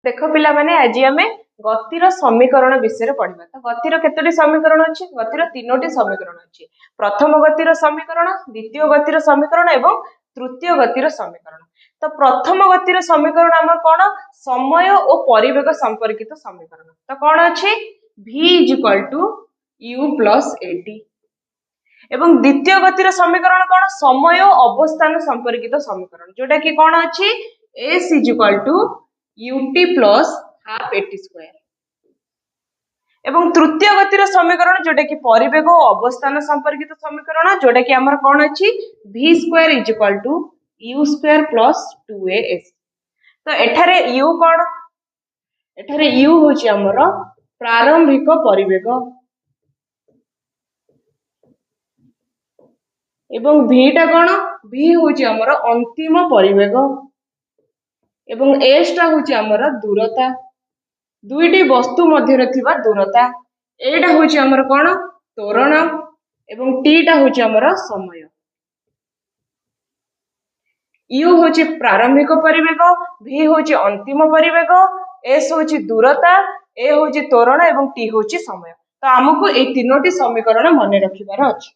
देख पिला माने आज आम गतिर समीकरण विषय पढ़ा। तो गतिर केतोटी समीकरण अच्छी? गतिर तीनोटी समीकरण अच्छी। प्रथम गतिर समीकरण, द्वितीय गतिर समीकरण एवं तृतीय गतिर समीकरण। तो प्रथम गतिर समीकरण आम कौन? समय और परिवेग संपर्कित समीकरण। तो कौन अच्छी? v = u + at। एवं द्वितीय गतिर समीकरण कौन? समय और अवस्थान संपर्कित समीकरण, जोटा कि कौन अच्छी? s = ut + ½ at²। एवं तृतीय गतिर समीकरण जोटा कि परिवेग और अवस्थान संपर्कित समीकरण, जोटा कि आमर कौन अच्छी? v² = u² + 2as। तो एठारे u कौन? एठारे u होची आमर प्रारंभिक परिवेग एवं v टा कौन? v होची आमर अंतिम परिवेग एवं s टा होची आमर दूरता, दुईटी वस्तु मध्य थिबा दूरता। एटा होची आमर कौन? त्वरण एवं t टा होची आमर समय। u होची प्रारंभिक परिवेग, v होची अंतिम परिवेग, s होची दूरता, a होची त्वरण एवं t होची समय। तो आमको ए तीनोटी समीकरण मन रखिबार अछि।